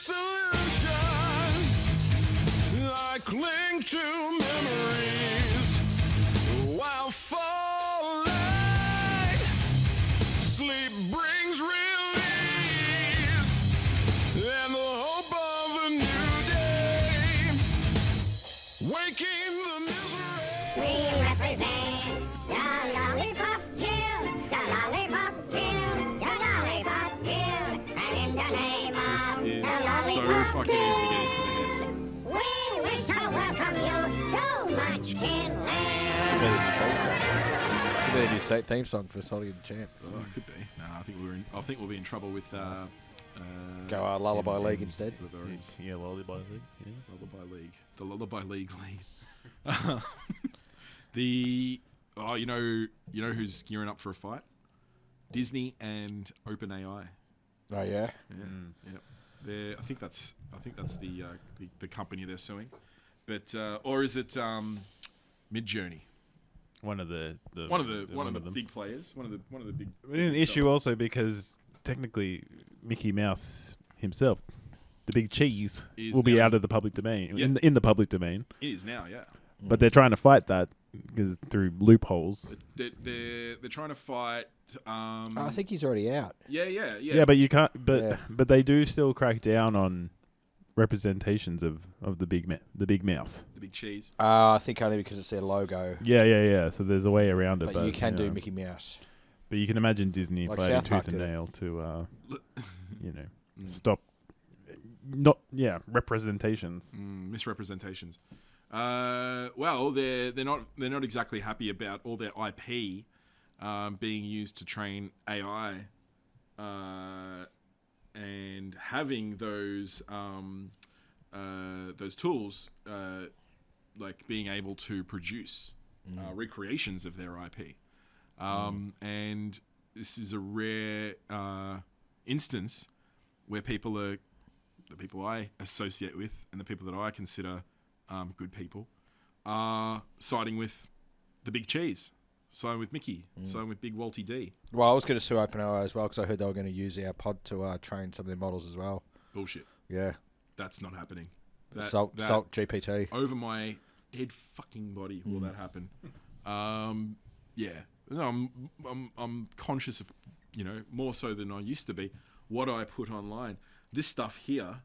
solution. I cling to memories while falling. Sleep brings release and the hope of a new day. Waking the misery. We represent the Lollipop Guild, the Lollipop Guild, the Lollipop Guild, and in the name This of is the so Lollipop fucking easy to get into the head. we wish to welcome you to Munchkin Should be Land. the new theme song. Should be the new theme song for Salty the Champ. Oh, it could be. No, I think we'll be in trouble with. Go Lullaby League instead. The Verves. Yeah, Lullaby League. Yeah. Lullaby League. The Lullaby League. You know who's gearing up for a fight? Disney and OpenAI. Oh yeah. Yeah. I think that's the company they're suing, but or is it Midjourney? One of the Big players. One of the big. An issue also because technically Mickey Mouse himself, the big cheese, Is will be now- out of the public domain. Yeah. In the public domain, It is now, yeah. but they're trying to fight that because through loopholes. They're trying to fight. I think he's already out. Yeah, but you can't. But Yeah. but they do still crack down on representations of the big mouse. the big cheese. I think only because it's their logo. Yeah. So there's a way around it. But you can do know. Mickey Mouse. But you can imagine Disney Like fighting South Park tooth and did it. nail to, stop. Not representations. Misrepresentations. Well, they're not exactly happy about all their IP being used to train AI, and having those tools like being able to produce recreations of their IP. And this is a rare instance where the people I associate with and the people that I consider good people are siding with the big cheese, siding with Mickey, siding with Big Walty D. Well, I was going to sue OpenAI as well because I heard they were going to use our pod to train some of their models as well. Bullshit. Yeah. That's not happening. Salt GPT. Over my dead fucking body will that happen. Yeah. No, I'm conscious of, more so than I used to be, what I put online. This stuff here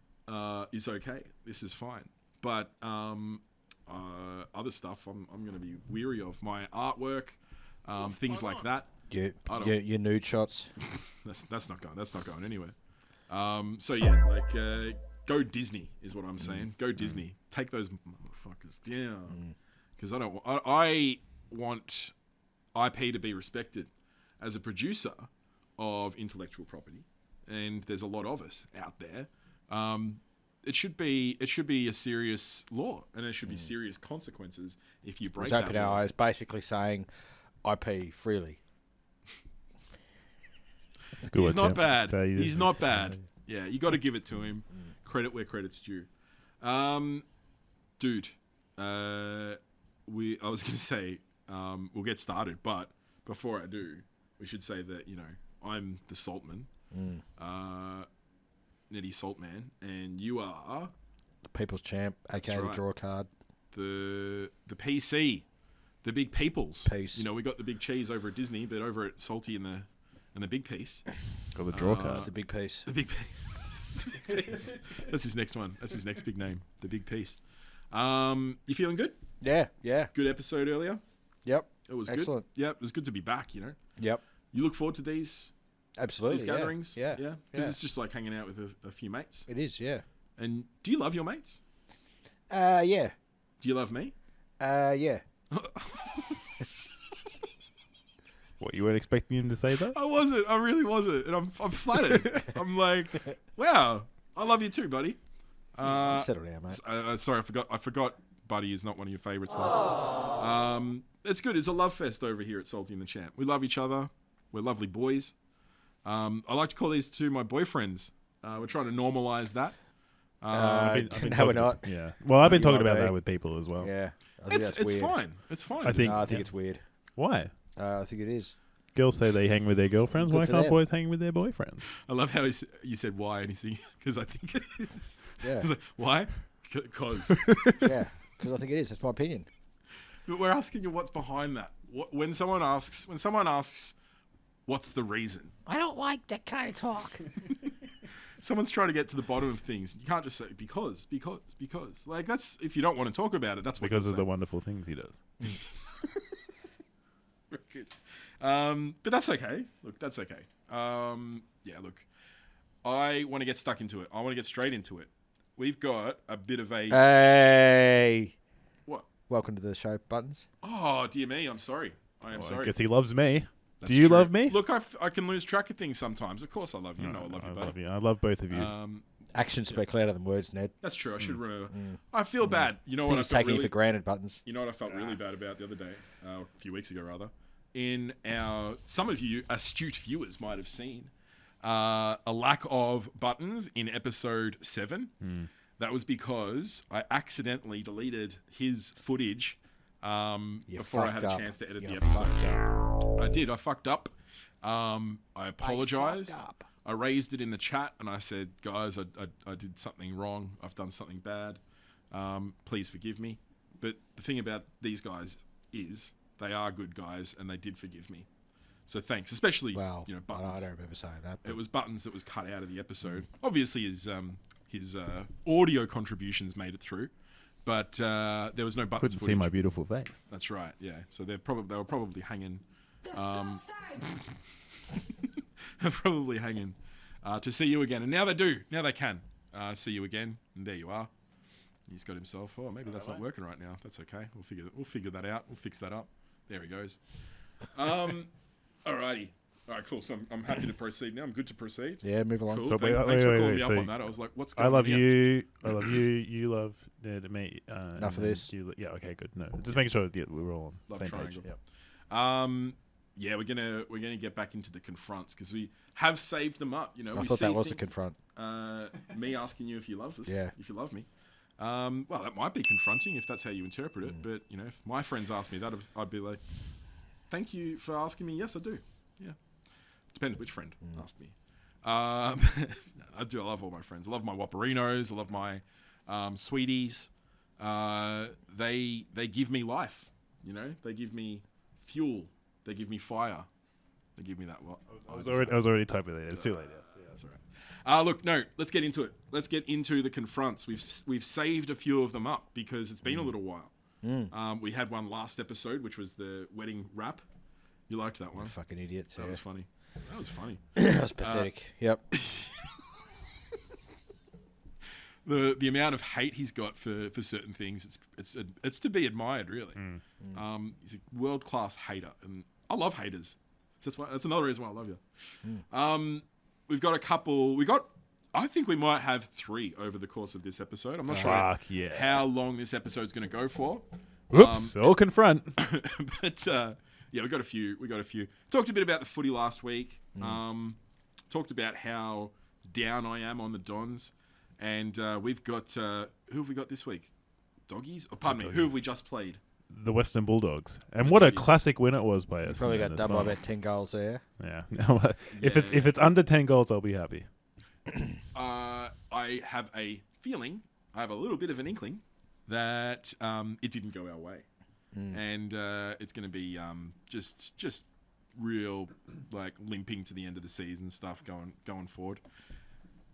is okay. This is fine. But other stuff I'm going to be weary of. My artwork, things like that. Your nude shots. That's not going anywhere. So yeah, go Disney is what I'm saying. Go Disney. Take those motherfuckers down. Because I want IP to be respected as a producer of intellectual property, and there's a lot of us out there. It should be a serious law, and there should be serious consequences if you break that law. OpenAI is basically saying IP freely. He's not bad. He's not bad. Yeah, you got to give it to him. Credit where credit's due. Dude, I was going to say we'll get started, but before I do, we should say that I'm the Saltman, Netty Saltman, and you are The People's Champ, aka the right. draw card. the PC, the big peoples. Piece. We got the big cheese over at Disney, but over at Salty and the big piece. Got the draw card. It's the big piece. The big piece. The big piece. That's his next one. That's his next big name. The big piece. You feeling good? Yeah. Good episode earlier. Yep. It was Excellent. good. Yeah, it was good to be back. Yep. You look forward to these Absolutely. gatherings. Yeah. Because it's just like hanging out with a few mates. It is. Yeah. And do you love your mates? Yeah. Do you love me? Yeah. What, you weren't expecting him to say that? I wasn't. I really wasn't, and I'm flattered. I'm like, wow, I love you too, buddy. Settle down, mate. Sorry, I forgot. Buddy is not one of your favourites, though. It's good. It's a love fest over here at Salty and the Champ. We love each other. We're lovely boys. I like to call these two my boyfriends. We're trying to normalise that. No, we're not. Yeah. Well, I've been You talking are, about mate. that with people as well. Yeah. I think that's It's weird. fine. It's fine. I think- No, I think it's weird. Why? I think it is. girls say they hang with their girlfriends. Good Why for can't them. boys hang with their boyfriends? I love how you said why, and he's because I think it is. Yeah. He's like, why? Because. Yeah, because I think it is. That's my opinion. But we're asking you what's behind that. When someone asks, what's the reason? I don't like that kind of talk. Someone's trying to get to the bottom of things. You can't just say because. Like that's if you don't want to talk about it. That's what Because you'll of the say. wonderful things he does. Very good. But that's okay. Look, that's okay. Yeah, look, I want to get stuck into it. I want to get straight into it. We've got a bit of a Hey. what? Welcome to the show, Buttons. Oh dear me, I'm sorry. I am I sorry. guess he loves me. That's Do you true. love me? Look, I can lose track of things sometimes. Of course, I love you. You know, I love you, I buddy. love you. I love both of you. Actions speak louder than words, Ned. That's true. I should remember. I feel bad. You know what? I Things felt taking you really. for granted, Buttons. You know what I felt really bad about the other day, a few weeks ago rather. In some of you astute viewers might have seen a lack of buttons in episode 7. That was because I accidentally deleted his footage before I had a chance to edit the episode. I did. I fucked up. I apologized. I raised it in the chat and I said, guys, I did something wrong. I've done something bad. Please forgive me. But the thing about these guys is they are good guys and they did forgive me. So thanks, especially Well, Buttons. I don't remember saying that. It was Buttons that was cut out of the episode. Obviously, his audio contributions made it through, but there was no Buttons Couldn't footage. see my beautiful face. That's right. Yeah. So they were probably hanging. They're probably hanging to see you again, and now they do. Now they can see you again, and there you are. He's got himself. Oh, maybe that's not working right now. That's okay. We'll figure that out. We'll fix that up. There he goes. Alrighty. All right, cool. So I'm happy to proceed now. I'm good to proceed. Yeah, move along. Cool. So Thanks wait, for wait, calling wait, me up so on that. I was like, what's I going love on here? you. I love you. You love Ned and me. Enough of this. Yeah. Okay. Good. No, just making sure we're all on Love the same triangle. page. Yep. Yeah, we're gonna get back into the confronts because we have saved them up. You know, I we thought see that was a things- confront. me asking you if you love us. Yeah. If you love me. Well, that might be confronting if that's how you interpret it. But you know, if my friends asked me that, I'd be like, "Thank you for asking me. Yes, I do. Yeah, depends which friend asked me. I do. I love all my friends. I love my Whopperinos. I love my sweeties. They give me life. You know, they give me fuel. They give me fire. They give me that. What? I was already typing it. It's too late. Yeah. That's all right. Look, no, let's get into it. Let's get into the confronts. We've saved a few of them up because it's been a little while. We had one last episode, which was the wedding wrap. You liked that one? Fucking idiots. That Yeah. was funny. That was funny. That was pathetic. Yep. The amount of hate he's got for certain things, it's to be admired, really. He's a world class hater, and I love haters. So that's another reason why I love you. We've got a couple. I think we might have 3 over the course of this episode. I'm not sure Fuck yeah. how long this episode's going to go for. Whoops. All confront. But yeah, we got a few. Talked a bit about the footy last week. Talked about how down I am on the Dons, and we've got who have we got this week? Doggies? Oh, pardon me. Who have we just played? The Western Bulldogs. And what a Doggies. classic win it was by us. Probably got done by about 10 goals there. Yeah. If it's under 10 goals, I'll be happy. I have a feeling. I have a little bit of an inkling that it didn't go our way, and it's going to be just real like limping to the end of the season stuff going forward.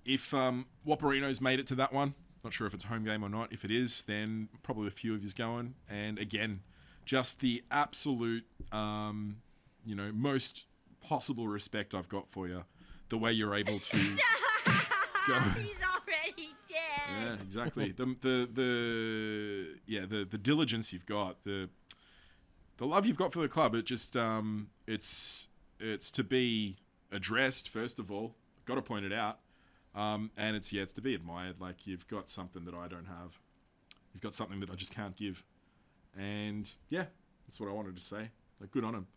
If Whopperinos made it to that one, not sure if it's a home game or not. If it is, then probably a few of you's going. And again, just the absolute most possible respect I've got for you, the way you're able to go. He's already dead. Yeah, exactly. The diligence you've got, the love you've got for the club. It just it's to be addressed first of all. Got to point it out, and it's to be admired. Like you've got something that I don't have. You've got something that I just can't give, and yeah, that's what I wanted to say. Like good on him.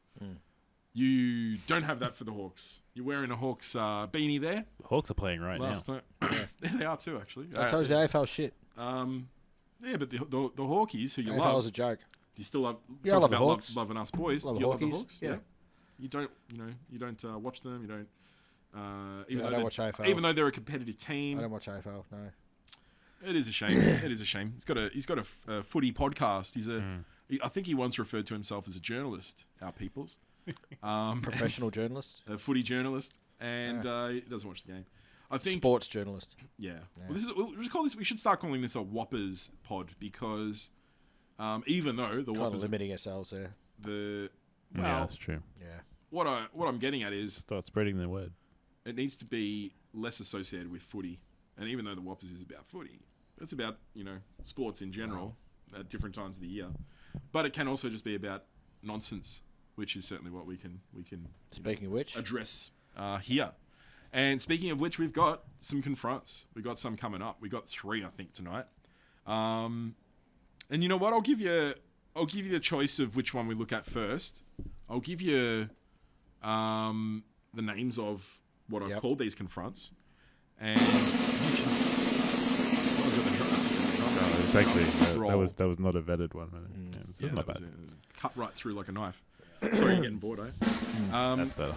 You don't have that for the Hawks. You're wearing a Hawks beanie there. The Hawks are playing right Last now. time, they are too actually. I told you the AFL shit. Yeah, but the Hawkies, who you AFL love, was a joke. do you still love? Yeah, I talk love the about Hawks. Loving us boys. Love Do the you love the Hawkies, Hawks? yeah. You don't watch them. You don't. Yeah, I don't watch AFL. Even though they're a competitive team, I don't watch AFL. No. it is a shame. It is a shame. He's got a footy podcast. I think he once referred to himself as a journalist. Our peoples, Professional journalist. a footy journalist, and he doesn't watch the game. I think Sports journalist. Yeah. Well, we should start calling this a Whoppers pod because even though the Kind of Whoppers, limiting ourselves there. Yeah, well, that's true. Yeah. what I'm getting at is Start spreading the word. it needs to be less associated with footy. And even though the Whoppers is about footy, it's about sports in general at different times of the year. But it can also just be about nonsense, which is certainly what we can Speaking of which, address here. And speaking of which, we've got some confronts. We've got some coming up. We got 3, I think, tonight. And you know what? I'll give you the choice of which one we look at first. I'll give you the names of what I've called these confronts, and you can. Oh, I've got the drum. It's actually roll. that was not a vetted one. Yeah, Yeah, not that bad. was cut right through like a knife. Sorry, you're getting bored, eh? That's better.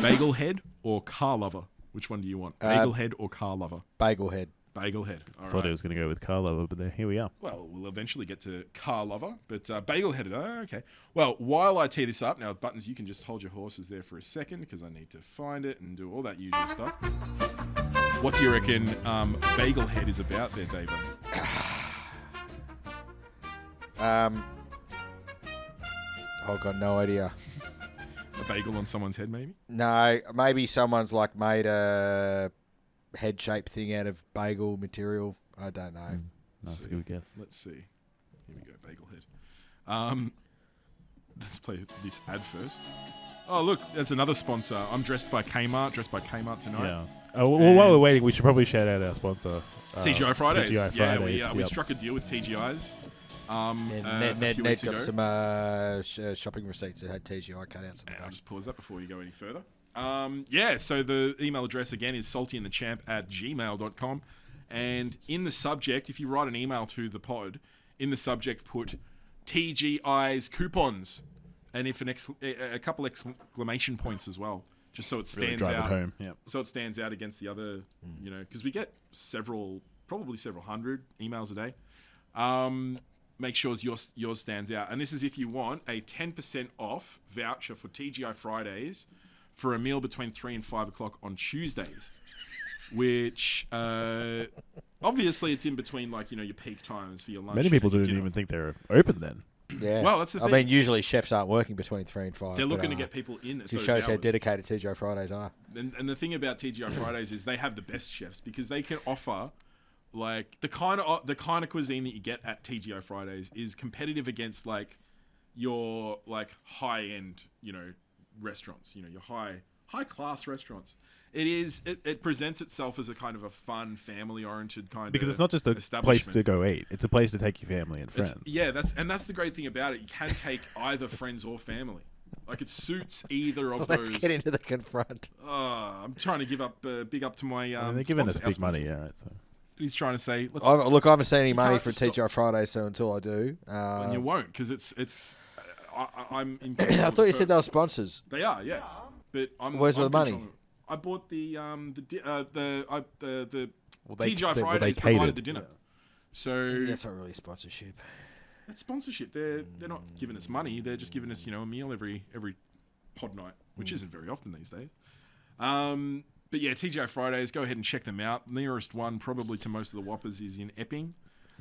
Bagel head or car lover? Which one do you want? Bagel head or car lover? bagel head. Bagel head. All Thought right. it was going to go with car lover, but here we are. Well, we'll eventually get to car lover, but bagel headed. Okay. Well, while I tee this up, now Buttons, you can just hold your horses there for a second because I need to find it and do all that usual stuff. What do you reckon bagel head is about there, Davo? I've got no idea. A bagel on someone's head, maybe? No, maybe someone's like made a head-shaped thing out of bagel material. I don't know. That's a good guess. Let's see. Here we go, bagel head. Let's play this ad first. Oh, look, there's another sponsor. I'm dressed by Kmart tonight. Yeah. Oh, well, while we're waiting, we should probably shout out our sponsor. TGI Fridays. TGI Yeah, Fridays. we Yep. struck a deal with TGI's. Ned's few weeks got ago. some shopping receipts that had TGI cutouts. And I'll just pause that before you go any further. So the email address again is saltyandthechamp@gmail.com. And in the subject, if you write an email to the pod, in the subject put TGI's coupons. And if a couple exclamation points as well, just so it Really stands drive out. it home. Yep. So it stands out against the other, because we get probably several hundred emails a day. Make sure yours stands out. And this is if you want a 10% off voucher for TGI Fridays for a meal between 3 and 5 o'clock on Tuesdays, which obviously it's in between your peak times for your lunch. Many people and your didn't dinner. even think they were open then. Yeah. Well, that's the I thing. mean, usually chefs aren't working between 3 and 5. They're but, looking to get people in at Just those shows how hours. dedicated TGI Fridays are. And the thing about TGI Fridays is they have the best chefs because they can offer the kind of cuisine that you get at TGI Fridays is competitive against your high end restaurants, your high class restaurants. It presents itself as a kind of a fun, family oriented kind of Because it's not just a place to go eat; it's a place to take your family and friends. That's the great thing about it. You can take either friends or family. It suits either of Let's those. get into the confront. I'm trying to give up big up to my. They're giving us sponsor- our big money, sponsor. yeah. Right, so. He's trying to say, let's. Look, I haven't seen any money can't for stop- TGI Fridays, so until I do. And you won't because it's. I'm. In I thought you said they were sponsors. They are, yeah. But I'm. Where's I'm the money? controlling- I bought the they- TGI they Fridays catered. provided the dinner. So That's not really sponsorship. it's sponsorship. They're not giving us money. They're just giving us a meal every pod night, which isn't very often these days. But yeah, TGI Fridays. Go ahead and check them out. Nearest one probably to most of the Whoppers is in Epping.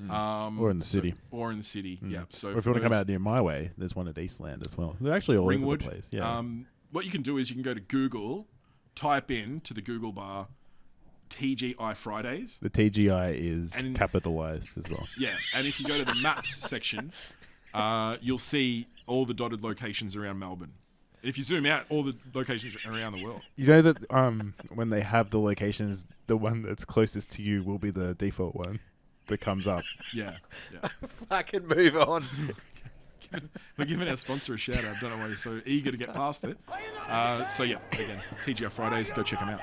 Or in the city. Or in the city, yeah. So Or if you want to come out near my way, there's one at Eastland as well. They're actually all Ringwood. over the place. Yeah. What you can do is you can go to Google, type in to the Google bar TGI Fridays. The TGI is And- capitalized as well. Yeah, and if you go to the maps section, you'll see all the dotted locations around Melbourne. And if you zoom out, all the locations around the world. You know that when they have the locations, the one that's closest to you will be the default one that comes up. Yeah. Fucking move on. We're giving our sponsor a shout out. I don't know why you're so eager to get past it. So yeah, again, TGI Fridays, go check them out.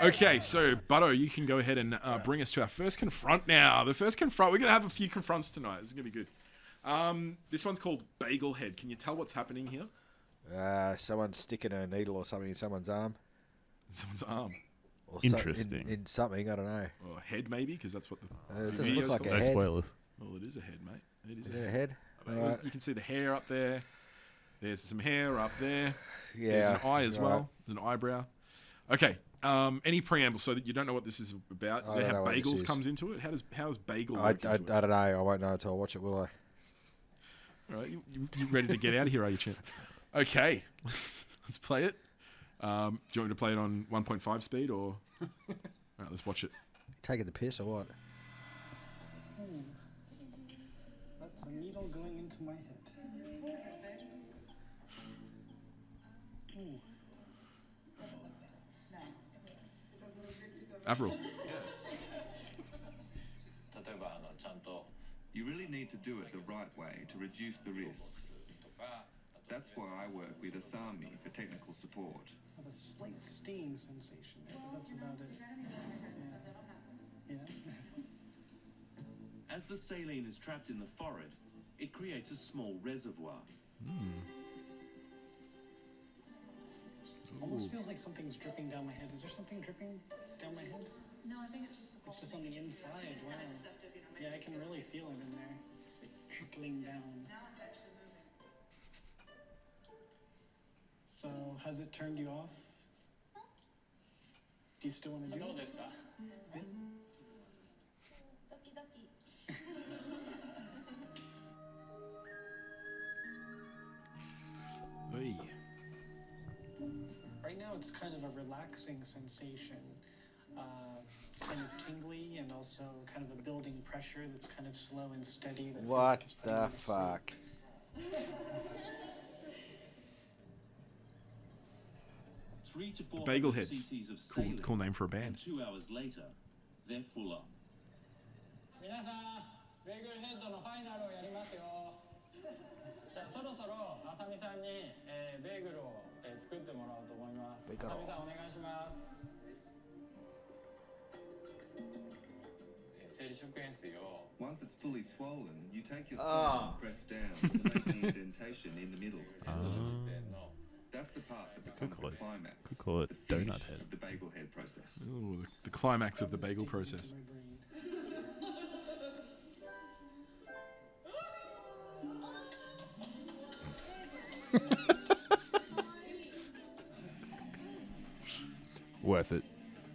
Okay, so Butto, you can go ahead and bring us to our first confront now. The first confront, we're going to have a few confronts tonight. This is going to be good. This one's called Bagel Head. Can you tell what's happening here? Someone sticking a needle or something in someone's arm. Someone's arm Or Interesting. in something, I don't know. or head, maybe, because that's what the It doesn't video's look like called. a No head. spoilers. Well, it is a head, mate. It is Is a it a head. head? I mean, Alright. You can see the hair up there. There's some hair up there. Yeah. There's an eye as right. well. There's an eyebrow. Okay. Any preamble so that you don't know what this is about? I You know don't know how what this bagels is. comes into it? How does bagel I work into it? don't know. I won't know until I watch it, will I? All right, you ready to get out of here, are you, champ? Okay, let's play it. Do you want me to play it on 1.5 speed or? All right, let's watch it. Taking the piss or what? That's a needle going into my head. Ooh. Avril. You really need to do it the right way to reduce the risks. That's why I work with Asami for technical support. I have a slight stinging sensation there, but that's about it. Yeah. As the saline is trapped in the forehead, it creates a small reservoir. Almost feels like something's dripping down my head. Is there something dripping down my head? No, I think it's just the It's just on the inside. Wow. Yeah, I can really feel it in there. It's like trickling down. Now it's actually moving. So, has it turned you off? Do you still want to do it? Doki doki. Hey. Right now, it's kind of a relaxing sensation. Kind of tingly and also kind of a building pressure that's kind of slow and steady. That feels like What it's putting the me to sleep. fuck? Three to four Bagel heads. cc's of Cool, saline, cool name for a and band. 2 hours later, they're full on. 皆さん、ベーグルヘッドのファイナルをやりますよ。じゃあそろそろあさみさんに、ベーグルを、作ってもらおうと思います。ベーグルあさみさんお願いします。生理食塩水を Once it's fully swollen, you take your thumb and press down to make the indentation in the middle. That's the part that becomes call the it- climax. could call it the finish donut head. of the bagel head process. Ooh, the climax of the bagel process. Worth it.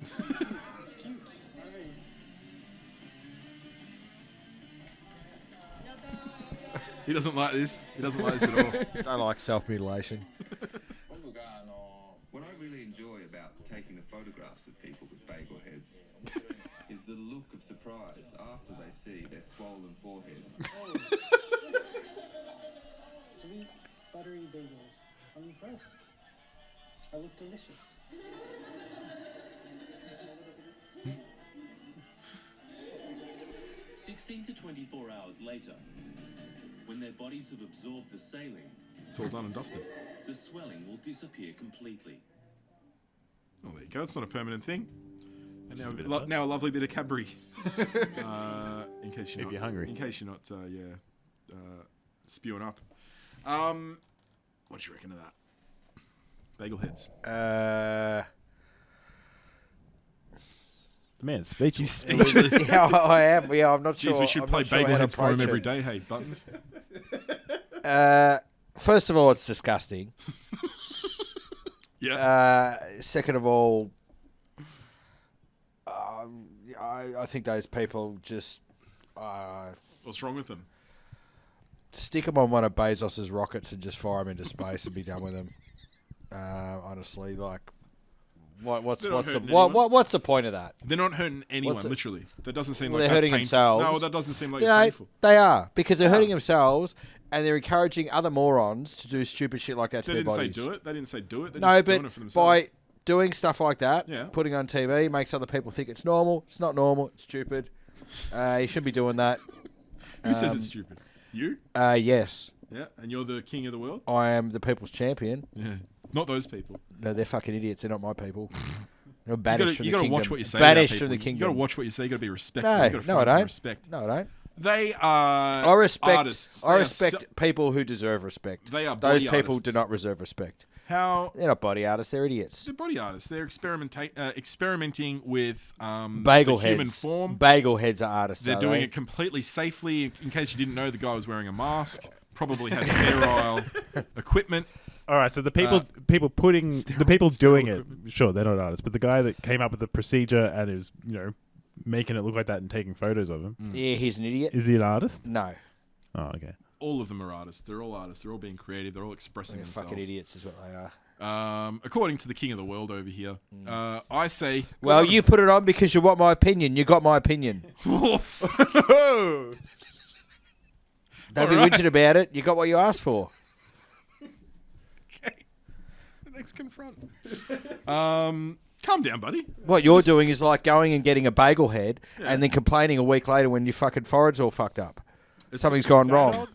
It's cute. Alright. He doesn't like this. He doesn't like this at all. Don't like self-mutilation. What I really enjoy about taking the photographs of people with bagel heads is the look of surprise after they see their swollen forehead. Sweet, buttery bagels. I'm impressed. I look delicious. "16 to 24 hours later, when their bodies have absorbed the saline, It's all done and dusted. the swelling will disappear completely. Oh, there you go. It's not a permanent thing. And Just a bit of fun. now a lovely bit of Cadbury. In case you're If not, you're hungry. In case you're not, spewing up. What do you reckon of that? Bagel heads. The man's speechless. He's speechless. Yeah, I am. Yeah, I'm not Jeez, sure. we should I'm play not sure bagel how to heads for him approach every it. day. Hey, Buttons. First of all, it's disgusting. Yeah. Second of all, I think those people just What's wrong with them? stick them on one of Bezos's rockets and just fire them into space and be done with them. Honestly, like, what's They're not the hurting anyone. what's the point of that? They're not hurting anyone, What's it- literally. That doesn't seem Well, like they're that's hurting painful. themselves. No, that doesn't seem like Yeah, it's painful. they are because they're hurting themselves and they're encouraging other morons to do stupid shit like that to They their didn't bodies. say do it. They didn't say do it. They're No, just doing it for but themselves. by doing stuff like that, Yeah. putting on TV makes other people think it's normal. It's not normal. It's stupid. You shouldn't be doing that. Who says it's stupid? You? Yes, Yeah, and you're the king of the world? I am the people's champion. Yeah. Not those people. No, they're fucking idiots. They're not my people. They're You banished gotta, from you the gotta kingdom. watch what you say. Banished about from the people. kingdom. You gotta watch what you say. You gotta be respectful. No, you gotta no, I find some don't. respect. No, I don't. They are I respect. artists. I They are respect people who deserve respect. They are Those body people artists. do not reserve respect. How They're not body artists. They're idiots. they're body artists. They're experimenting with Bagel the heads. human form. Bagel heads are artists. They're are doing they? it completely safely. In case you didn't know, the guy was wearing a mask. Probably had sterile equipment. All right, so the people putting the people doing it, sure, they're not artists, but the guy that came up with the procedure and is making it look like that and taking photos of him, Yeah, he's an idiot. is he an artist? No, Oh, okay. All of them are artists. They're all artists. They're all being creative. They're all expressing they're themselves. fucking idiots, is what they are. According to the king of the world over here, I say. Well, you put it on because you want my opinion. You got my opinion. Don't be whinging about it. You got what you asked for. Okay. The next confront. Calm down, buddy. What you're doing is like going and getting a bagel head and then complaining a week later when your fucking forehead's all fucked up. Something's gone wrong.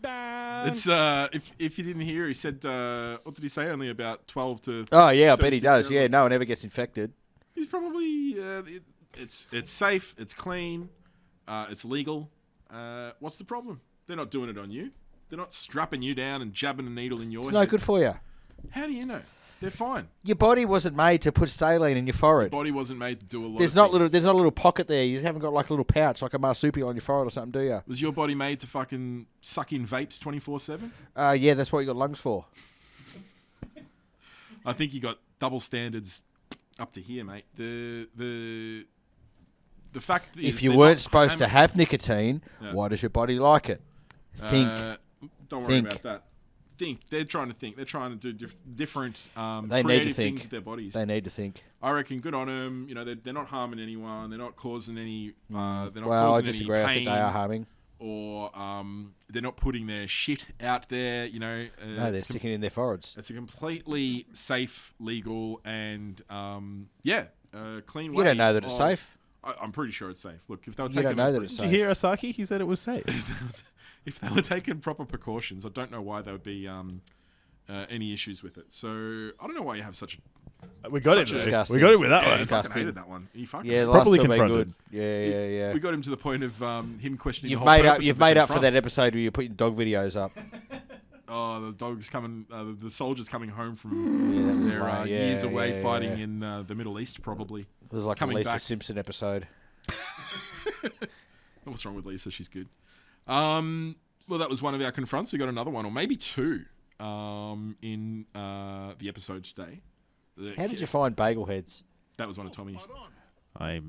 It's if you didn't hear, he said what did he say? Only about 12 to. Oh yeah, I bet he 36 does. hours. Yeah, no one ever gets infected. He's probably it's safe, it's clean, it's legal. What's the problem? They're not doing it on you. They're not strapping you down and jabbing a needle in your It's head. no good for you. How do you know? They're fine. Your body wasn't made to put saline in your forehead. Body wasn't made to do a lot. There's of not things. little. There's not a little pocket there. You haven't got like a little pouch like a marsupial on your forehead or something, do you? Was your body made to fucking suck in vapes 24/7? Yeah, that's what you got lungs for. I think you got double standards up to here, mate. The fact is, If you they're weren't not supposed to hammering- have nicotine, why does your body like it? Think. Don't worry Think. about that. Think. They're trying to think. They're trying to do different They need to creative think. things with their bodies. They need to think. I reckon good on them. You know, they're not harming anyone. They're not causing any. They're not Well, I causing disagree. any I pain. think they are harming. Or they're not putting their shit out there. You know, No, they're sticking it in their foreheads. It's a completely safe, legal, and clean way. You don't know that it's of- safe. I'm pretty sure it's safe. Look, if they were You taking don't know those that it's Did you hear Asaki? He said it was safe. if they were taking proper precautions, I don't know why there would be any issues with it. So I don't know why you have such. We got it. Such a- though. We got it with that Yeah, one. he fucking Disgusting. hated that one. He fucking Yeah, hated the it. last Properly two have been confronted. good. Yeah. We got him to the point of him questioning. You've the whole made up. purpose You've of the made up for that confronts. episode where you're putting dog videos up. Oh, the dog's coming. The soldiers coming home Yeah, from that was their right. years Yeah, away yeah, fighting yeah. in the Middle East, probably. It was like a Coming Lisa back. Simpson episode. What's wrong with Lisa? She's good. Well, that was one of our confronts. We got another one, or maybe two, in the episode today. How did you find bagel heads? That was one of Tommy's. I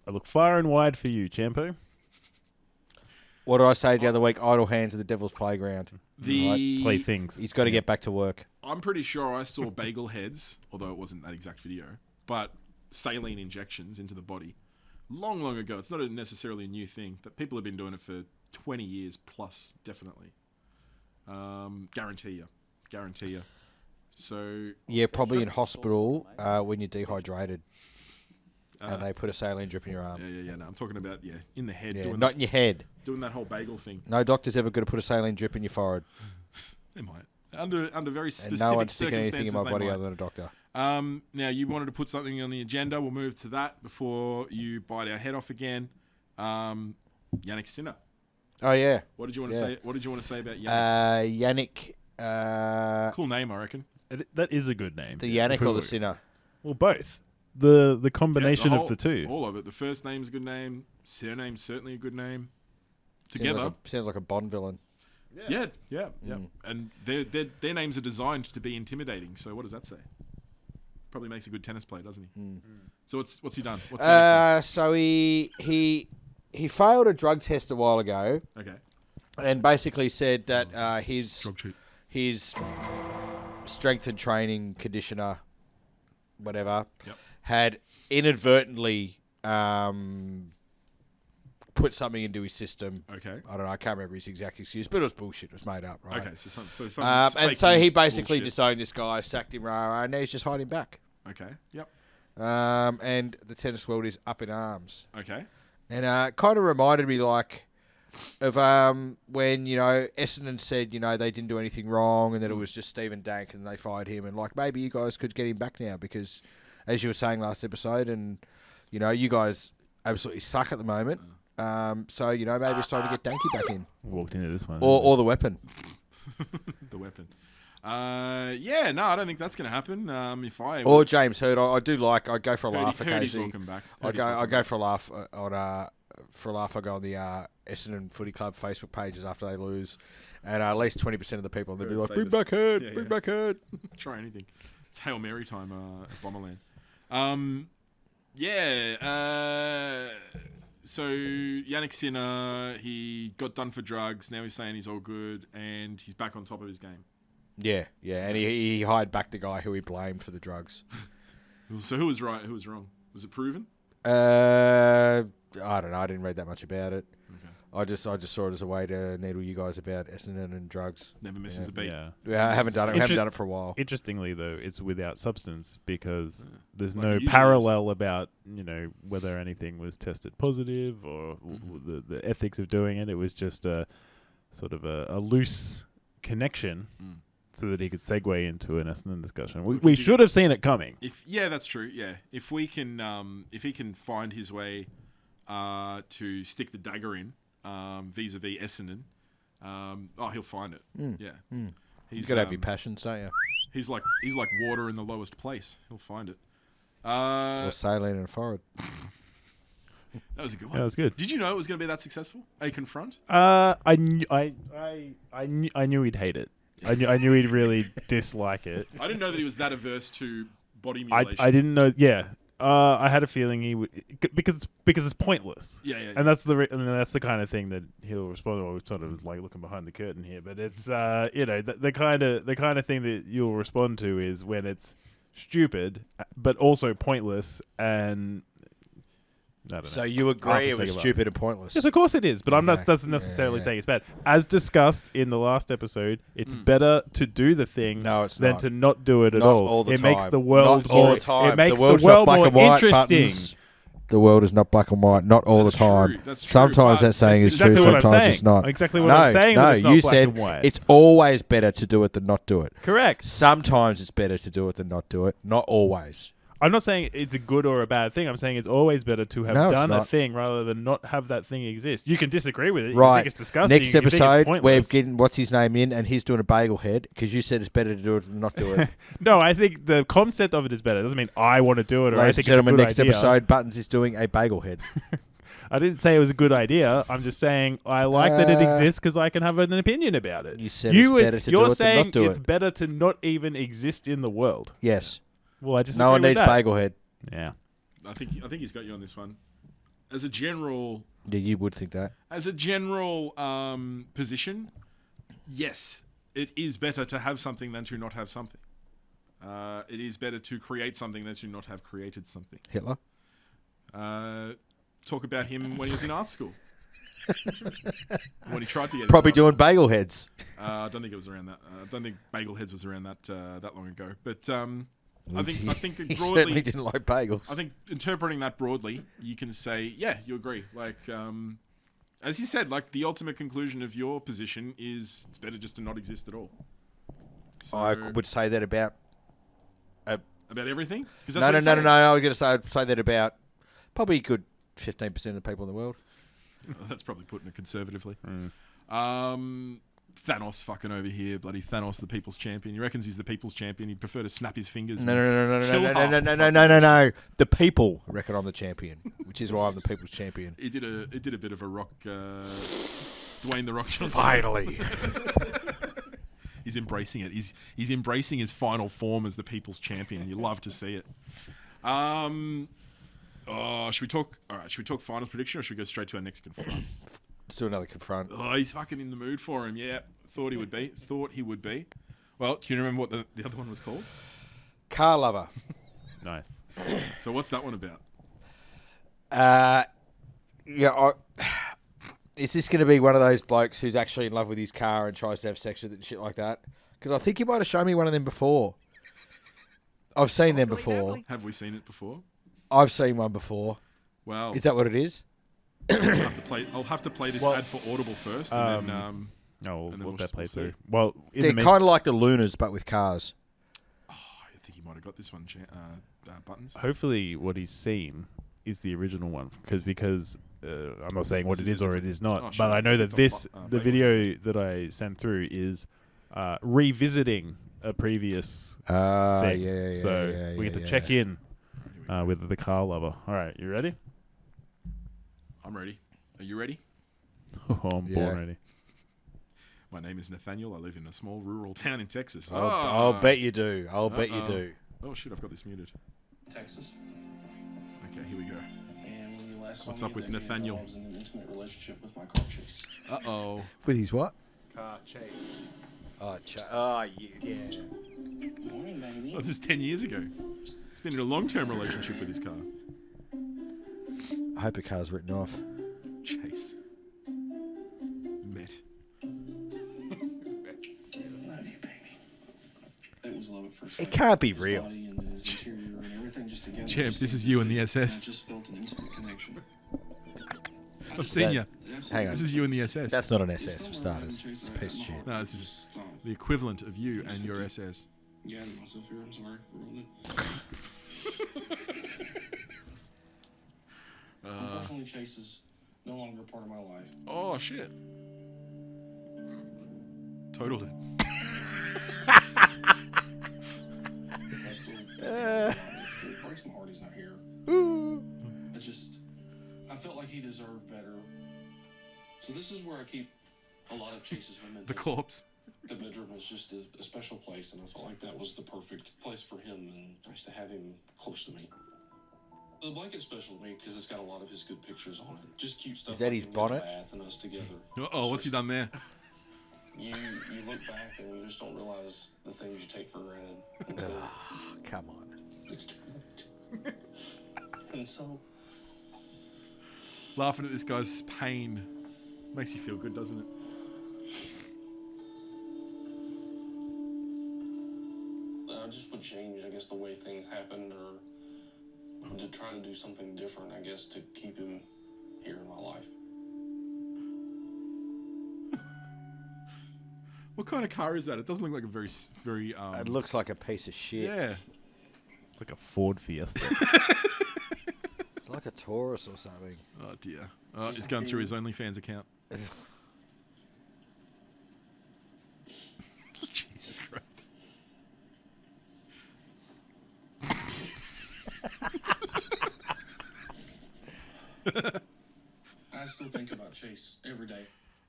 look far and wide for you, Champo. What did I say the other week? Idle hands are the devil's playground. Play things. He's got to get back to work. I'm pretty sure I saw bagel heads, although it wasn't that exact video, but saline injections into the body long ago. It's not necessarily a new thing, but people have been doing it for 20 years plus, definitely. Guarantee you. So Yeah, probably in hospital when you're dehydrated. And they put a saline drip in your arm. yeah. No, I'm talking about in the head, Yeah, doing not in your head. doing that whole bagel thing. No doctor's ever going to put a saline drip in your forehead. They might under very And specific no one's sticking anything in circumstances. my they body might. other than a doctor. Now you wanted to put something on the agenda. We'll move to that before you bite our head off again. Yannick Sinner. Oh, yeah. What did you want to Yeah. say? What did you want to say about Yannick? Yannick. Cool name, I reckon. That is a good name. The Yannick or the Sinner? Well, both. The combination Yeah, of the two. All of it. The first name's a good name. Surname's certainly a good name. Sounds Together. like a Bond villain. Yeah. And their names are designed to be intimidating. So what does that say? Probably makes a good tennis player, doesn't he? So what's he done? What's So he failed a drug test a while ago. Okay. And basically said that his Drug cheat. his strength and training conditioner, whatever, Yep. had inadvertently put something into his system. Okay. I don't know. I can't remember his exact excuse, but it was bullshit. It was made up, right? Okay. So And fake so he news basically bullshit. disowned this guy, sacked him, and now he's just hiding back. Okay. Yep. And the tennis world is up in arms. Okay. And kind of reminded me of when, Essendon said, they didn't do anything wrong and that it was just Stephen Dank and they fired him. And, maybe you guys could get him back now because, as you were saying last episode, and, you guys absolutely suck at the moment. So maybe it's time to get Danky back in, Walked into this one. or the weapon. The weapon. Yeah, no, I don't think that's going to happen. If I Or James Hurd. I do like. I go for a laugh He's occasionally. welcome back. I go for a laugh on for a laugh. I go on the Essendon Footy Club Facebook pages after they lose, and at least 20% of the people they'll be like, "Bring back Hurd, bring back Hurd." Try anything. It's Hail Mary time at Bomberland. So Yannick Sinner, he got done for drugs. Now he's saying he's all good and he's back on top of his game. Yeah, and he hired back the guy who he blamed for the drugs. So who was right? Who was wrong? Was it proven? I don't know. I didn't read that much about it. Okay. I just saw it as a way to needle you guys about Essendon and drugs. Never misses a beat. Yeah, I haven't done it. We haven't done it for a while. Interestingly, though, it's without substance because there's Like it no usually parallel about whether anything was tested positive or the ethics of doing it. It was just a sort of a loose connection. So that he could segue into an Essendon discussion. We should have seen it coming. That's true. Yeah, if he can find his way to stick the dagger in vis-a-vis Essendon, he'll find it. Yeah, You gotta have your passions, don't you? He's like water in the lowest place. He'll find it. Or saline and forward. That was a good one. Yeah, that was good. Did you know it was going to be that successful? A confront. I knew he'd hate it. I knew he'd really dislike it. I didn't know that he was that averse to body mutilation. I didn't know. Yeah, I had a feeling he would because it's pointless. Yeah. And that's the kind of thing that he'll respond to. We're sort of like looking behind the curtain here, but it's the kind of thing that you'll respond to is when it's stupid but also pointless and. I don't know. So you agree it was stupid and pointless? Yes, of course it is, but I'm not necessarily saying it's bad. As discussed in the last episode, it's better to do the thing than to not do it at all. It makes the world more. It makes the world more interesting. The world is not black and white, not all the time. That's true. Sometimes that saying is exactly true, what I'm sometimes saying. it's not. Exactly what I'm saying. No, that it's not you black said and white. it's always better to do it than not do it. Correct. Sometimes it's better to do it than not do it. Not always. I'm not saying it's a good or a bad thing. I'm saying it's always better to have done a thing rather than not have that thing exist. You can disagree with it. You can think it's disgusting. Next you can think it's episode, pointless. we're getting what's his name in, and he's doing a bagel head because you said it's better to do it than not do it. No, I think the concept of it is better. It doesn't mean I want to do it or I Ladies think and gentlemen, it's a good next idea. episode, Buttons is doing a bagel head. I didn't say it was a good idea. I'm just saying I like that it exists because I can have an opinion about it. You said it's better to do You're it than saying not do it's it. better to not even exist in the world. Yes. Well, I just No one needs bagel head. Yeah. I think he's got you on this one. As a general, Yeah, you would think that. as a general position, yes, it is better to have something than to not have something. It is better to create something than to not have created something. Hitler? Talk about him when he was in art school. When he tried to get Probably into art doing bagel heads. school. I don't think it was around that. I don't think Bagel Heads was around that long ago. But I think He broadly, certainly didn't like bagels. I think interpreting that broadly, you can say, yeah, you agree. Like, as you said, like the ultimate conclusion of your position is it's better just to not exist at all. So, I would say that about... about everything. No. I was going to say that about probably a good 15% of the people in the world. That's probably putting it conservatively. Thanos fucking over here, bloody Thanos, the people's champion. He reckons he's the people's champion. He'd prefer to snap his fingers. No. The people reckon I'm the champion, which is why I'm the people's champion. It did a bit of a rock, Dwayne the Rock Johnson. Finally. He's embracing it. He's embracing his final form as the people's champion. You love to see it. Should we talk? All right. Should we talk finals prediction, or should we go straight to our next confront? Let's do another confront. Oh, he's fucking in the mood for him. Yeah, thought he would be. Well, do you remember what the other one was called? Car lover. Nice. So what's that one about? Is this going to be one of those blokes who's actually in love with his car and tries to have sex with it and shit like that? Because I think you might have shown me one of them before. I've seen them before. Have we seen it before? I've seen one before. Well, Is that what it is? I'll have to play this ad for Audible first, and then. No, and then we'll play we'll see. through. Well, They're kind of like the Lunas, but with cars. I think he might have got this one, Buttons. hopefully what he's seen is the original one because I'm not saying what it is or it is not, Oh, but sure. I know that the Bagel. video that I sent through is revisiting a previous thing. Yeah, so yeah, we get to yeah, check yeah. in with the car lover. All right, you ready? I'm ready. Are you ready? Oh, I'm Yeah. born ready. My name is Nathaniel. I live in a small rural town in Texas. I'll bet you do. I'll bet you Uh-oh. do. Oh shit! I've got this muted. Texas. Okay, here we go. And when you last What's saw up me, with that Nathaniel? I was in an intimate relationship with my car chase. Uh oh. With his what? Car chase. Oh, yeah. Morning, baby. Oh, this is 10 years ago. He's been in a long-term relationship with his car. I hope the car's written off. Chase. Met. Love you, baby. It was love at first It sight. can't be His real. body and his interior and everything just together. Champ, just this seemed is you and the perfect, and SS. I just felt an instant connection. I've seen you. Hang on. This is you and the SS. That's not an SS for starters. It's a piece of shit. No, this is the equivalent of you and your SS. Yeah, myself here. I'm sorry for all that. Unfortunately, Chase is no longer part of my life. Oh shit. Totaled it. I still think it breaks my heart he's not here. I felt like he deserved better. So this is where I keep a lot of Chase's mementos. The corpse. The bedroom is just a special place, and I felt like that was the perfect place for him, and nice to have him close to me. The blanket's special to me because it's got a lot of his good pictures on it. Just cute stuff. Is that like his him in the bonnet? bath and us together. Oh, what's he done there? You look back and you just don't realize the things you take for granted until Come on. it's too late. And so Laughing at this guy's pain makes you feel good, doesn't it? I just would change, I guess, the way things happened, or to try to do something different, I guess, to keep him here in my life. What kind of car is that? It doesn't look like a very. It looks like a piece of shit. Yeah. It's like a Ford Fiesta. It's like a Taurus or something. Oh dear. Oh, he's going through his OnlyFans account. Jesus Christ. I still think about Chase every day.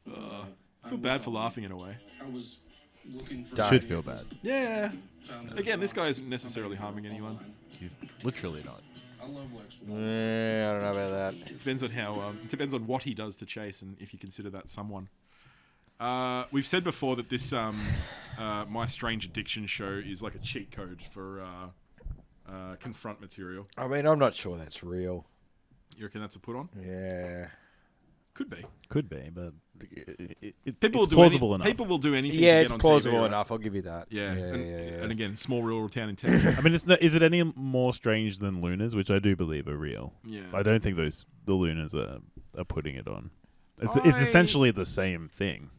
I feel bad for laughing in a way. I was looking for... Don't. Should feel bad. Yeah. Found out Again, this about guy isn't necessarily harming anyone. He's literally not. I love Lex. Yeah, I don't know about that. It depends on how. It depends on what he does to Chase, and if you consider that someone. We've said before that this My Strange Addiction show is like a cheat code for confront material. I mean, I'm not sure that's real. You reckon that's a put on? Yeah. Could be. Could be, but People will it's do plausible enough. People will do anything. Yeah, to it's get on plausible TV, right? enough. I'll give you that. Yeah, and, yeah. and again, small rural town in Texas. I mean, it's not, is it any more strange than Lunas, which I do believe are real? Yeah. I don't think the Lunas are putting it on. It's I- essentially the same thing.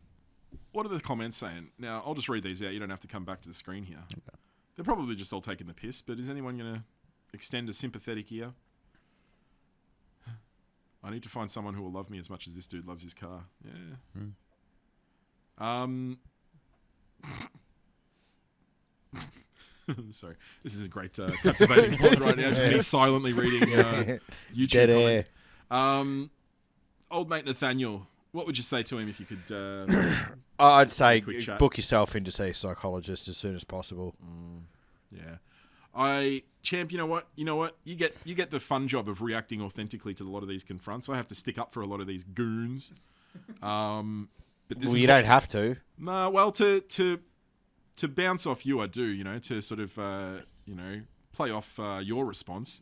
What are the comments saying? Now, I'll just read these out. You don't have to come back to the screen here. They're probably just all taking the piss, but is anyone going to extend a sympathetic ear? I need to find someone who will love me as much as this dude loves his car. Yeah. Sorry. This is a great captivating plot right now. Just me silently reading YouTube Dead air. comments. Old mate Nathaniel, what would you say to him if you could... I'd say quick chat. book yourself in to see a psychologist as soon as possible. Yeah. Champ, you know what? You get the fun job of reacting authentically to a lot of these confronts. I have to stick up for a lot of these goons. But this Well, is you don't have to. No, well, to bounce off you, I do. To sort of play off your response,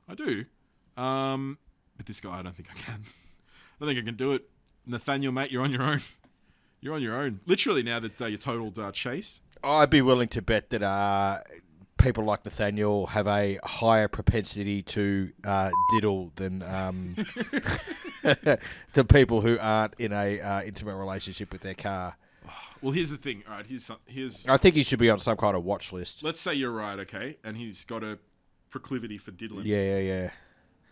I do. But this guy, I don't think I can. I don't think I can do it. Nathaniel, mate, you're on your own. You're on your own. Literally, now that you totaled Chase. I'd be willing to bet that people like Nathaniel have a higher propensity to diddle than the people who aren't in a intimate relationship with their car. Well, here's the thing. All right, here's. I think he should be on some kind of watch list. Let's say you're right, okay, and he's got a proclivity for diddling. Yeah.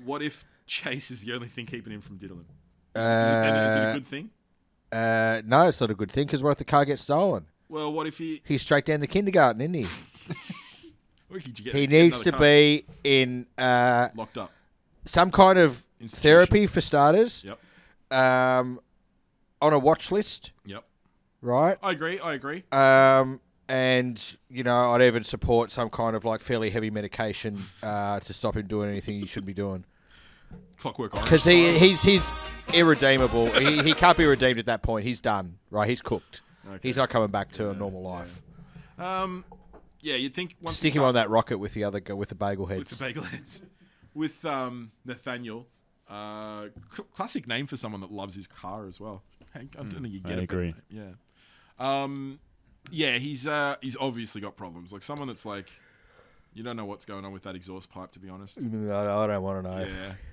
What if Chase is the only thing keeping him from diddling? Is it a good thing? No, it's not a good thing because what if the car gets stolen? Well, what if he... He's straight down to kindergarten, isn't he? Where could you get, He get needs another to car? be in Locked up. some kind of Institution. therapy for starters. Yep. On a watch list, Yep. right? I agree. And you know, I'd even support some kind of like fairly heavy medication to stop him doing anything he shouldn't be doing. Clockwork Orange. Because he's irredeemable. he can't be redeemed at that point. He's done. Right? He's cooked. Okay. He's not coming back to a normal life. Yeah, you'd think... once Stick the him car- on that rocket with the other with the bagel heads. With the bagel heads. With Nathaniel. Classic name for someone that loves his car as well. I don't think you get I a better agree. name. Yeah. Yeah, he's obviously got problems. Like someone that's like, you don't know what's going on with that exhaust pipe, to be honest. I don't want to know.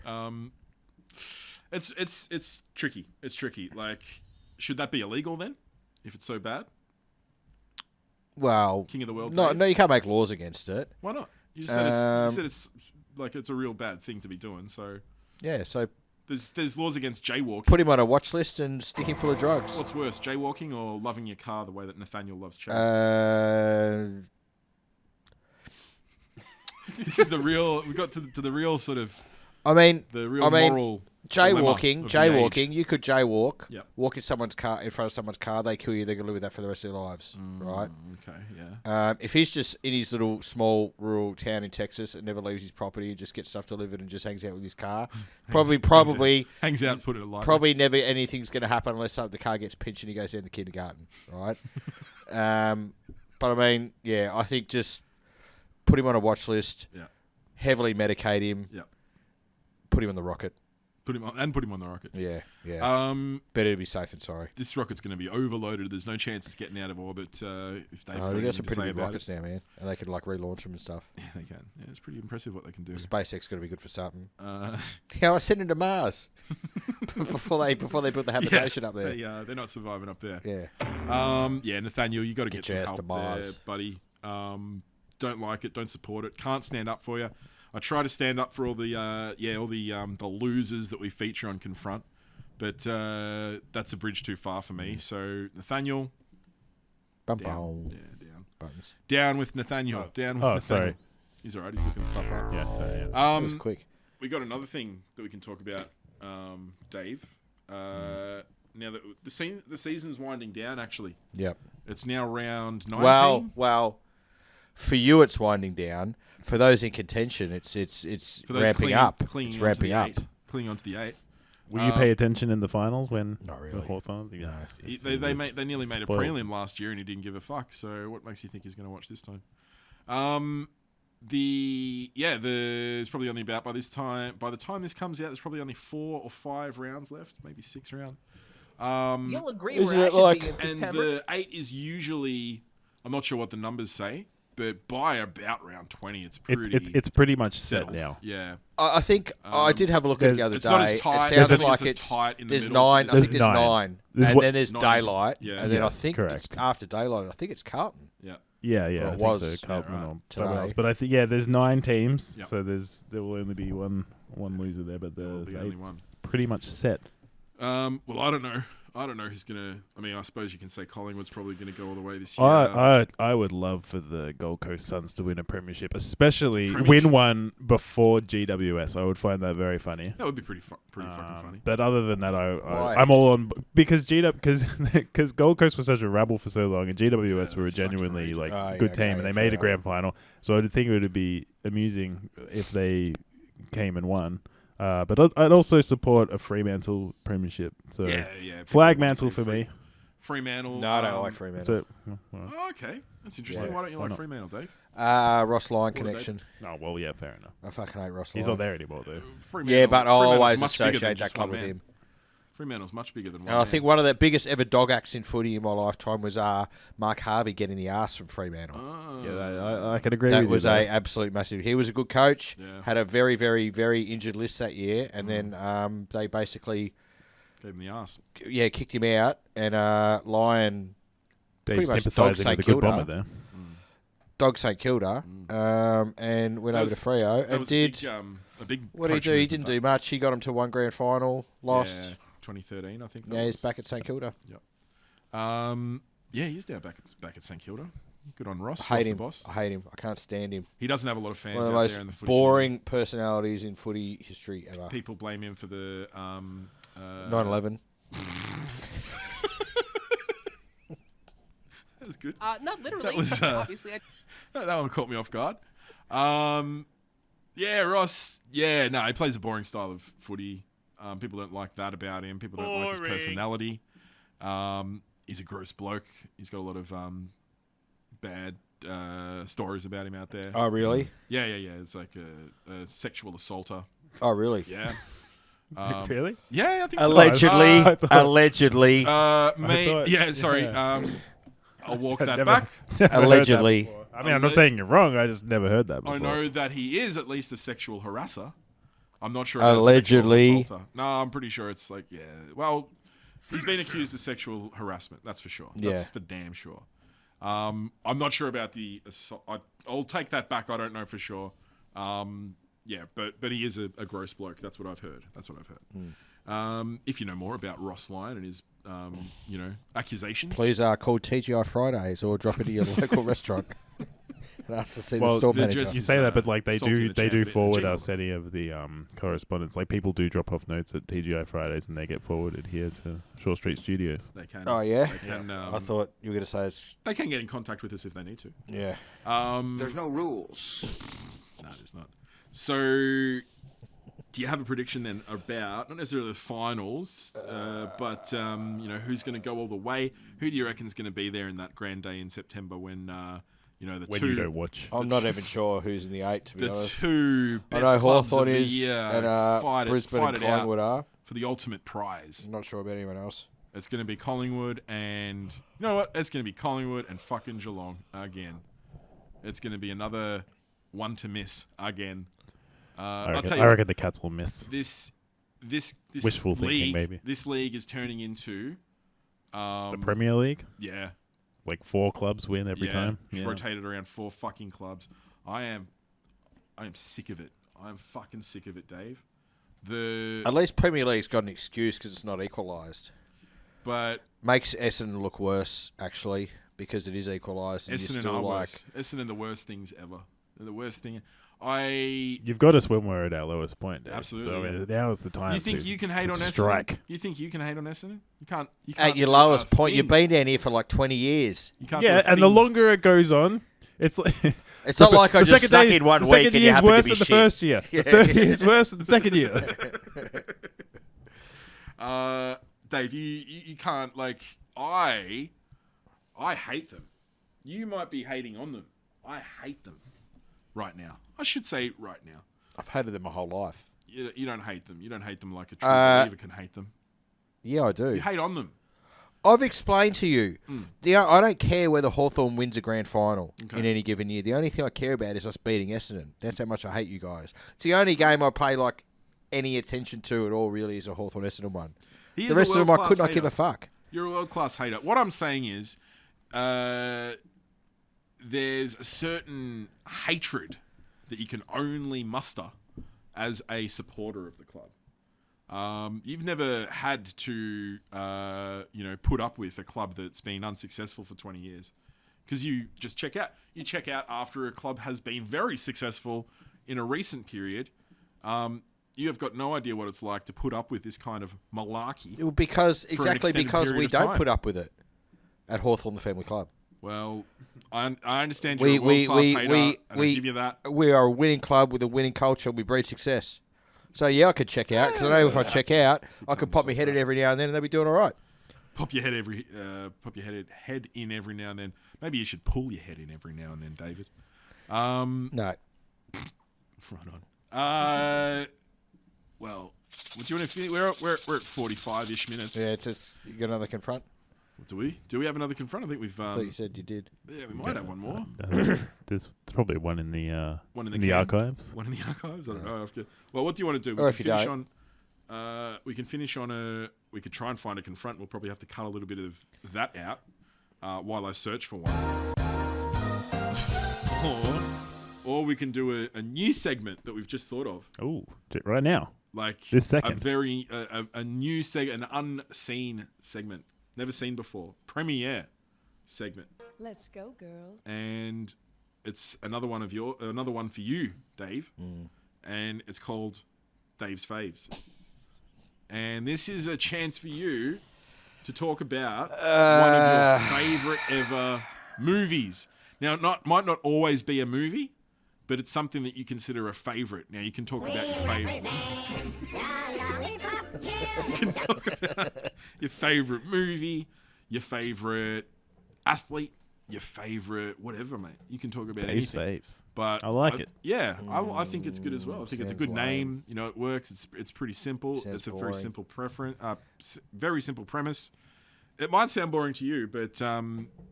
Yeah. It's tricky. It's tricky. Like, should that be illegal then? If it's so bad? Well, King of the world. no, Dave? no, you can't make laws against it. Why not? You just said it's like it's a real bad thing to be doing. So Yeah, so there's laws against jaywalking. put him on a watch list and stick him full of drugs. What's worse, jaywalking or loving your car the way that Nathaniel loves Chase? This is the real. We got to the real sort of I mean, moral dilemma jaywalking. of the age. Jaywalking. You could jaywalk. Yep. Walk in someone's car, in front of someone's car. They kill you. They're gonna live with that for the rest of their lives, right? Okay, yeah. If he's just in his little small rural town in Texas and never leaves his property, just gets stuff delivered and just hangs out with his car, probably hangs out. Put it lightly. probably never anything's going to happen unless the car gets pinched and he goes down to kindergarten, right? But I mean, yeah, I think just put him on a watch list, Yeah. heavily medicate him, Yeah. put him on the rocket. Put him on the rocket. Yeah. Better to be safe than sorry. This rocket's going to be overloaded. There's no chance it's getting out of orbit. If Dave's got They got anything some to say pretty good about rockets now, man, and they could like relaunch them and stuff. it. Yeah, they can. Yeah, it's pretty impressive what they can do. SpaceX got to be good for something. Uh, Yeah, I sent him to Mars before they built the habitation up there. they're not surviving up there. Yeah. Nathaniel, you got to get some your ass help to Mars. there, buddy. Don't like it. Don't support it. Can't stand up for you. I try to stand up for all the losers that we feature on Confront, but that's a bridge too far for me. So Nathaniel, Bum down. bum. Yeah, down. Buttons. Down with Nathaniel. Down with Oh, Nathaniel. sorry. He's alright. He's looking stuff up. Yeah, so yeah. That was quick. We got another thing that we can talk about, Dave. Now that the season's winding down, actually, Yep. it's now round 19. Well, for you it's winding down. For those in contention, it's For those ramping up. clinging It's onto ramping the up. 8, clinging onto the 8. Will you pay attention in the finals when Not really. Hawthorn? Yeah. They nearly made a spoiled. prelim last year and he didn't give a fuck. So what makes you think he's going to watch this time? There's probably only about by the time this comes out, there's probably only 4 or 5 rounds left, maybe 6 rounds. You'll agree Isn't where I it should like- be in And September. the 8 is usually, I'm not sure what the numbers say, but by about round 20, it's pretty It's pretty much set settled. now. Yeah. I think I did have a look at it the other it's day. not as tight. It There's sounds a- like it's as tight in the there's middle. 9. I There's think there's 9, There's and what- then there's 9. daylight, Yeah. and then I Yes, think correct. it's after daylight. I think it's Carlton. Yeah. Yeah, Well, I it think was, so. Carlton yeah, right. or someone Today. else. But I think there's 9 teams, Yep. so there will only be one loser there. But There'll be only eight's one. pretty much set. Well, I don't know. I don't know who's gonna. I mean, I suppose you can say Collingwood's probably gonna go all the way this year. I would love for the Gold Coast Suns to win a premiership, especially Premiership? win one before GWS. I would find that very funny. That would be pretty fucking funny. But other than that, Why? I'm all on because because Gold Coast was such a rabble for so long, and GWS Yeah, were a it sucked for genuinely ages. like Oh, good yeah, team, okay, and they fair made a enough. grand final. So I'd think it would be amusing if they came and won. But I'd also support a Fremantle premiership. So Yeah. flag people mantle wanna see for me. Fremantle. No, I don't like Fremantle. So, well, Oh, okay, that's interesting. Yeah. Why don't you Why like not? Fremantle, Dave? Ross Lyon What connection. oh well, yeah, fair enough. I fucking hate Ross He's Lyon. not there anymore though. Yeah, but I'll Fremantle's always much bigger than associate that just club one with man. him. Fremantle's much bigger than one. And I man. think one of the biggest ever dog acts in footy in my lifetime was Mark Harvey getting the arse from Fremantle. Yeah, I can agree That with was you. a there. absolute massive. He was a good coach. Yeah. Had a very, very, very injured list that year, and then they basically Gave him the ass. kicked him out. And Lyon, Dave pretty much sympathising Dog with a St good Kilda. bomber there. Dog St Kilda, and went over to Freo That and was did. a a big. What did he do? He didn't do much. He got him to one grand final, lost. Yeah, 2013, I think. Now he's back at St Kilda. Yep. Yeah, he's now back at St Kilda. Good on Ross. I Ross hate him. the boss. I hate him. I can't stand him. He doesn't have a lot of fans One of the out most there in the footy boring personalities in footy history ever. People blame him for the 9/11. That was good. Not literally. That was obviously. that one caught me off guard. Yeah, Ross. Yeah, no, he plays a boring style of footy. People don't like that about him. People don't like his personality. He's a gross bloke. He's got a lot of bad stories about him out there. Oh, really? Yeah. It's like a sexual assaulter. Oh, really? Yeah. Really? Yeah, I think Allegedly. so. Allegedly. Sorry. I'll walk that Never- back. never heard that Allegedly. before. I mean, I'm not saying you're wrong. I just never heard that before. I know that he is at least a sexual harasser. I'm not sure. About Allegedly. A sexual assaulter. No, I'm pretty sure it's like, yeah. Well, he's been accused of sexual harassment. That's for sure. That's for damn sure. I'm not sure about the assault. I'll take that back. I don't know for sure. Yeah, but he is a gross bloke. That's what I've heard. If you know more about Ross Lyon and his, accusations, Please call TGI Fridays or drop into your local restaurant and ask to see the store manager. You say that, but like they salty do the forward jingle. us any of the correspondence. Like people do drop off notes at TGI Fridays, and they get forwarded here to Shore Street Studios. They can. Oh, yeah? They can, I thought you were going to say it's... they can get in contact with us if they need to. Yeah. There's no rules. No, there's not. So, do you have a prediction then about not necessarily the finals, but who's going to go all the way? Who do you reckon is going to be there in that grand day in September when When you don't watch. I'm not even sure who's in the 8, to be honest. The two I best know clubs Hawthorn of the is year and Brisbane and Collingwood are. for the ultimate prize. I'm not sure about anyone else. It's going to be Collingwood and... You know what? It's going to be Collingwood and fucking Geelong again. It's going to be another one to miss again. I reckon the Cats will miss. This Wishful thinking, league, maybe. This league is turning into... The Premier League? Yeah. Like 4 clubs win every time? It's rotated around 4 fucking clubs. I am sick of it. I am fucking sick of it, Dave. At least Premier League's got an excuse because it's not equalised. But makes Essendon look worse, actually, because it is equalised. And Essendon still are like worse. Essendon the worst things ever. They're the worst thing. You've got us when we're at our lowest point, Dave. Absolutely. So now is the time. You think you can hate on Essendon? strike. You think you can hate on Essendon? You can't. at your do lowest a point, you've thing. been down here for like 20 years. You can't Yeah, do a and the thing. longer it goes on, it's like It's not like I just snuck in one the week second and you year's happened to worse be than the shit. first year. The third year's worse than the second year. Dave, you can't like. I hate them. You might be hating on them. I hate them right now. I should say right now. I've hated them my whole life. You don't hate them. You don't hate them like a true believer can hate them. Yeah, I do. You hate on them. I've explained to you. I don't care whether Hawthorn wins a grand final in any given year. The only thing I care about is us beating Essendon. That's how much I hate you guys. It's the only game I pay like any attention to at all. Really, is a Hawthorn Essendon one. He The is rest a of them I world-class could not hater. give a fuck. You're a world-class hater. What I'm saying is, there's a certain hatred that you can only muster as a supporter of the club. You've never had to, put up with a club that's been unsuccessful for 20 years. Because you just check out. You check out after a club has been very successful in a recent period. You have got no idea what it's like to put up with this kind of malarkey. Because for an extended because period we of don't time. put up with it at Hawthorn the Family Club. Well, I understand you're a world-class hater, and I give you that. We are a winning club with a winning culture. We breed success. So, yeah, I could check out, because I know if I check out, I could pop my head in every now and then and they'll be doing all right. Pop your head head in every now and then. Maybe you should pull your head in every now and then, David. No. Right on. Well, what do you want to finish? We're at 45-ish minutes. Yeah, it's just, you got another confront? Do we? Do we have another confront? I think we've. I thought you said you did. Yeah, we might have one more. There's probably one in the can. archives. One in the archives. I don't know. Well, what do you want to do? Or if you don't. We can finish on we could try and find a confront. We'll probably have to cut a little bit of that out while I search for one. Or or we can do a new segment that we've just thought of. Oh, right now. Like This second. a very a new segment, an unseen segment, never seen before, premiere segment, Let's go, girls. and it's another one for you, Dave, and it's called Dave's Faves, and this is a chance for you to talk about one of your favorite ever movies. Now, might not always be a movie, but it's something that you consider a favorite. Now, you can talk about your favorite. You can talk about your favorite movie, your favorite athlete, your favorite whatever, mate. You can talk about Dave's anything. Faves. But I like it. Yeah, I think it's good as well. I think it's a sounds good lame. name. You know, it works. It's pretty simple. Sounds it's a very boring. simple preference. Very simple premise. It might sound boring to you, but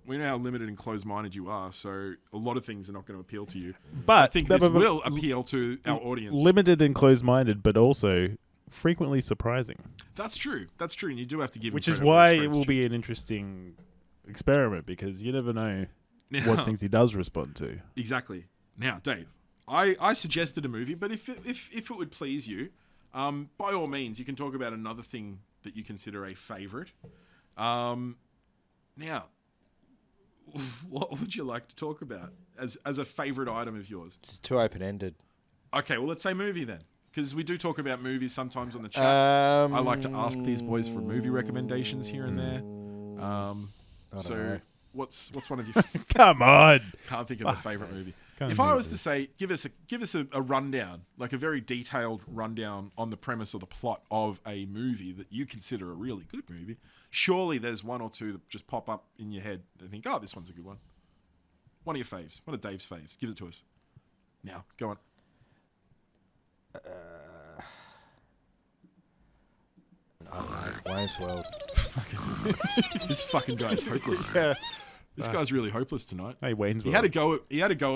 we know how limited and closed-minded you are. So a lot of things are not going to appeal to you. But I think this will appeal to our audience. Limited and closed-minded, but also frequently surprising. That's true. That's true. And you do have to give. Which him is credit where why it credit's will due. be an interesting experiment, because you never know Now- what things he does respond to. Exactly. Now, Dave, I suggested a movie, but if it would please you, by all means, you can talk about another thing that you consider a favorite. Now, what would you like to talk about as a favorite item of yours? It's too open-ended. Okay, well, let's say movie then, because we do talk about movies sometimes on the chat. I like to ask these boys for movie recommendations here and there. So, know. what's one of your? Come on. Can't think of a favorite movie. Can't If think I of was to say, give us a rundown, like a very detailed rundown on the premise or the plot of a movie that you consider a really good movie, surely there's one or two that just pop up in your head that think, oh, this one's a good one. One of your faves. One of Dave's faves. Give it to us. Now, go on. I don't know. Wayne's World. This fucking guy is hopeless. Yeah. This guy's really hopeless tonight. Hey, Wayne's He had a go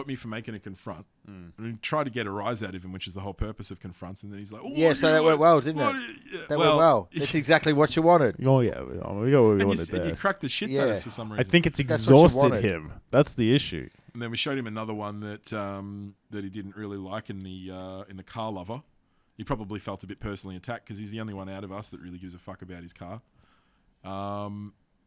at me for making a confront, and he tried to get a rise out of him, which is the whole purpose of confronts. And then he's like, Yeah, so that went well, didn't it? That went well. That's exactly what you wanted. Oh, yeah. We got what we and wanted you there. cracked the shits at us for some reason. I think it's That's what you exhausted wanted. him. That's the issue. And then we showed him another one that that he didn't really like in the Car Lover. He probably felt a bit personally attacked because he's the only one out of us that really gives a fuck about his car.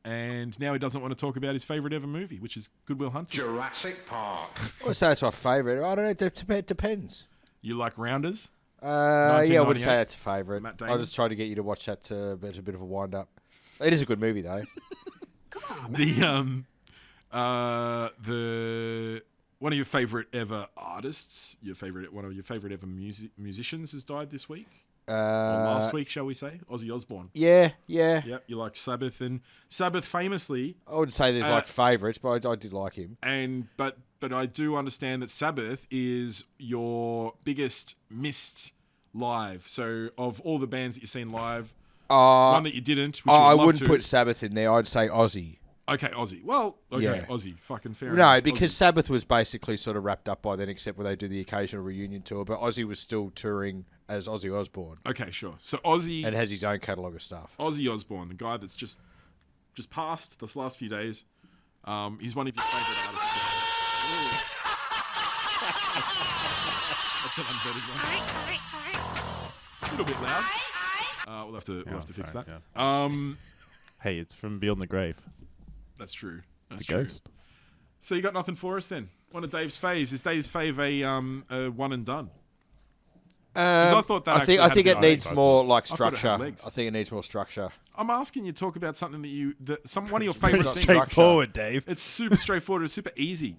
And now he doesn't want to talk about his favourite ever movie, which is Good Will Hunting. Jurassic Park. I would say it's my favourite. I don't know. It depends. You like Rounders? Yeah, I wouldn't 1998. say that's a favourite. Matt I Damon? just tried to get you to watch that to a bit of a wind up. It is a good movie though. The one of your favourite ever artists, one of your favourite ever musicians has died this week. Or last week, shall we say? Ozzy Osbourne. Yeah. Yep, you like Sabbath, and Sabbath famously. I wouldn't say there's like favourites, but I did like him. And but I do understand that Sabbath is your biggest missed live. So of all the bands that you've seen live, one that you didn't, which I you'd love wouldn't to. put Sabbath in there. I'd say Ozzy. Okay, Ozzy. Well, okay, Yeah. Ozzy. Fucking fair No, enough. because Ozzy. Sabbath was basically sort of wrapped up by then, except where they do the occasional reunion tour. But Ozzy was still touring as Ozzy Osbourne Okay, sure. So Ozzy and has his own catalogue of stuff. Ozzy Osbourne, the guy that's just passed this last few days. He's one of your favourite artists. That's an unvetted one. A little bit loud. We'll have to fix sorry, that. Hey, it's from Beyond the Grave. That's true. That's The true. ghost. So you got nothing for us then? One of Dave's faves. Is Dave's fave a one and done? 'Cause I thought that I think actually had it a bit- needs more like I thought it had structure. legs. I think it needs more structure. I'm asking you to talk about something one of your Pretty favourite things. straightforward, Dave. It's super straightforward. It's super easy.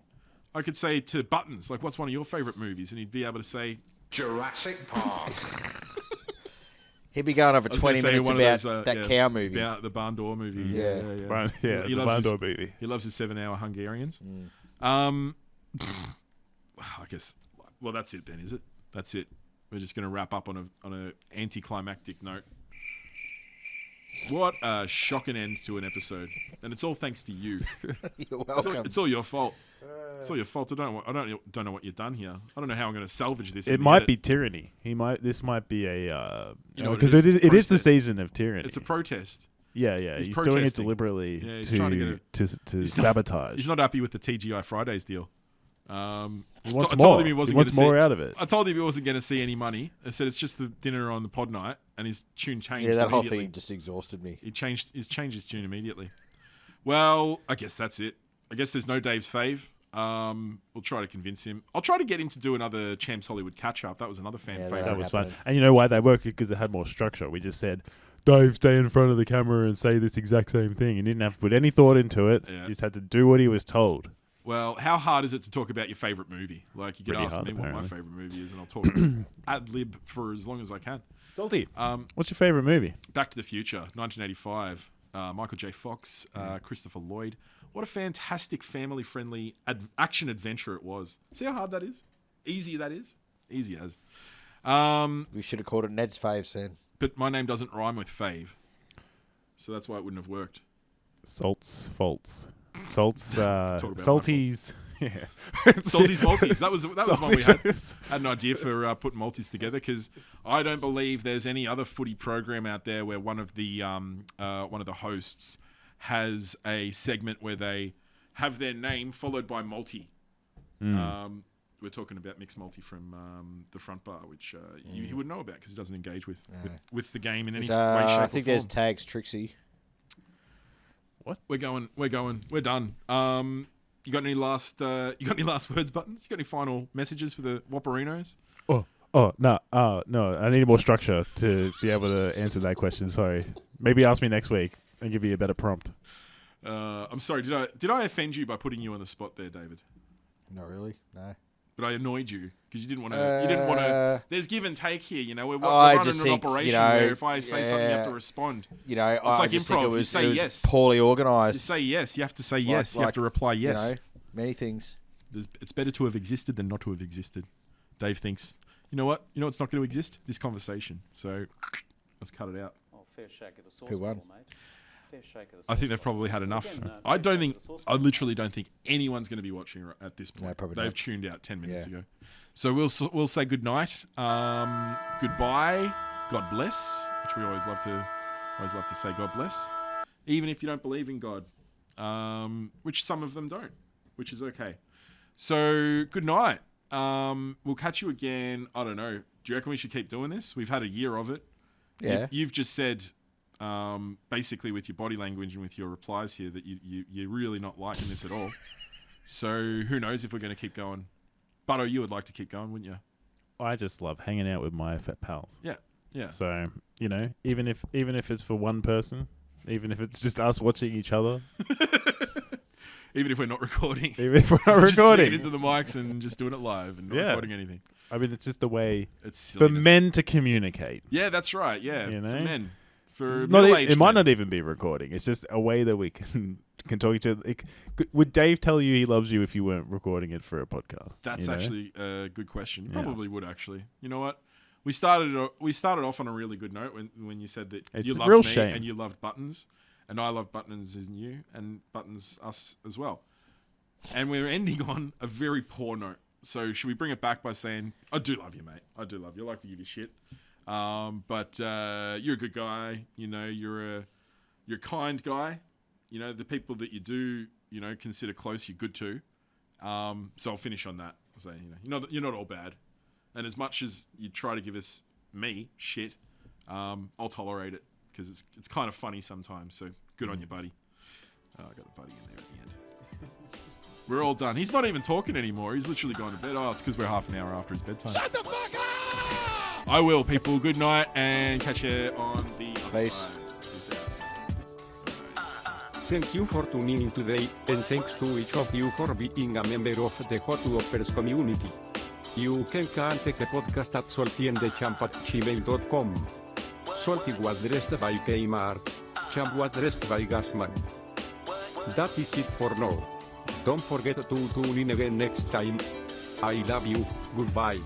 I could say to Buttons, like, what's one of your favourite movies? And he'd be able to say, Jurassic Park. He'd be going over I was gonna 20 say minutes one of about those, that cow movie. About the Barn Door movie. Yeah. Barn- yeah, He the loves Barn his- Door movie. He loves his 7-hour Hungarians. Mm. I guess, well, that's it then, is it? That's it. We're just going to wrap up on a anticlimactic note. What a shocking end to an episode. And it's all thanks to you. You're welcome. It's all your fault. It's all your fault. I don't know what you've done here. I don't know how I'm going to salvage this. It in the might edit. be tyranny. This might be a You know what because it is? It's it is the protest. season of tyranny. It's a protest. Yeah. He's He's doing it protesting. deliberately Yeah, he's trying to get to sabotage. He's not happy with the TGI Fridays deal. He wants I more. told him he wasn't wants gonna more see, out of it. I told him he wasn't going to see any money. I said it's just the dinner on the pod night, and his tune changed. Yeah, that whole immediately. thing just exhausted me. He's changed his tune immediately. Well, I guess that's it. I guess there's no Dave's fave. We'll try to convince him. I'll try to get him to do another Champs Hollywood catch up. That was another fan favorite. That was fun. And you know why they worked? Because it had more structure. We just said, Dave, stay in front of the camera and say this exact same thing. You didn't have to put any thought into it. Yeah. You just had to do what he was told. Well, how hard is it to talk about your favorite movie? Like, you could Pretty ask hard, me what my apparently. favorite movie is, and I'll talk ad lib for as long as I can. Salty. What's your favorite movie? Back to the Future, 1985. Michael J. Fox, Christopher Lloyd. What a fantastic family-friendly action adventure it was. See how hard that is? Easy that is? Easy as. We should have called it Ned's faves then. But my name doesn't rhyme with fave. So that's why it wouldn't have worked. Salts, faults. Salts, about salties. Yeah. Salties Malties. That was one we Salties. had an idea for putting Malties together, because I don't believe there's any other footy program out there where one of the hosts has a segment where they have their name followed by multi. We're talking about Mixed Multi from the Front Bar, which he would know about because he doesn't engage with the game in any way, shape, I or think form. there's tags Trixie. What? We're done. You got any last words, Buttons? You got any final messages for the Whopperinos? No. I need more structure to be able to answer that question. Sorry. Maybe ask me next week and give you a better prompt. I'm sorry. Did I offend you by putting you on the spot there, David? Not really. No. But I annoyed you because you didn't want to. There's give and take here. You know, we're I running just an think, operation you know, where if I say something, you have to respond. You know, it's I like just improv. think it was, you say it was yes. poorly You organised. say yes. You have to say yes. You have to reply yes. You know, many things. It's better to have existed than not to have existed. Dave thinks, you know what? You know what's not going to exist? This conversation. So let's cut it out. Oh, fair shake of the sauce. Who won? Mate. Fair shake of the I think sauce they've probably had enough. Again, I literally don't think anyone's going to be watching at this point. No, probably They've not. tuned out 10 minutes ago. So we'll say good night, goodbye, God bless, which we always love to say God bless, even if you don't believe in God, which some of them don't, which is okay. So good night. We'll catch you again. I don't know. Do you reckon we should keep doing this? We've had a year of it. Yeah. You've just said, basically with your body language and with your replies here, that you're really not liking this at all. So who knows if we're going to keep going. Butto, you would like to keep going, wouldn't you? I just love hanging out with my fat pals. Yeah. So, you know, even if it's for one person, even if it's just us watching each other. Even if we're not recording. Even if we're not just recording. speaking into the mics and just doing it live and not recording anything. I mean, it's just a way It's for silliness. men to communicate. Yeah, that's right. Yeah, You know? for men. For It's not middle-aged it might men. not even be recording. It's just a way that we can talk to each other. Would Dave tell you he loves you if you weren't recording it for a podcast? That's you know? actually a good question. Yeah. Probably would actually. You know what? We started off on a really good note when you said that It's you a loved real me shame. and you loved Buttons, and I love Buttons as you and Buttons us as well. And we're ending on a very poor note. So should we bring it back by saying, I do love you, mate. I do love you. I like to give you shit. But you're a good guy. You know, you're a kind guy. You know, the people that you do, you know, consider close, you're good to. So I'll finish on that. I'll say, you're not all bad. And as much as you try to give me shit, I'll tolerate it because it's kind of funny sometimes. So good on you, buddy. I got a buddy in there at the end. We're all done. He's not even talking anymore. He's literally gone to bed. Oh, it's because we're half an hour after his bedtime. Shut the fuck up! I will, people. Good night and catch you on the other Peace. side. Peace out. Thank you for tuning in today, and thanks to each of you for being a member of the Hot Whoppers community. You can contact the podcast at saltyandthechamp@gmail.com. Salty was dressed by Kmart. Champ was dressed by Gasman. That is it for now. Don't forget to tune in again next time. I love you. Goodbye.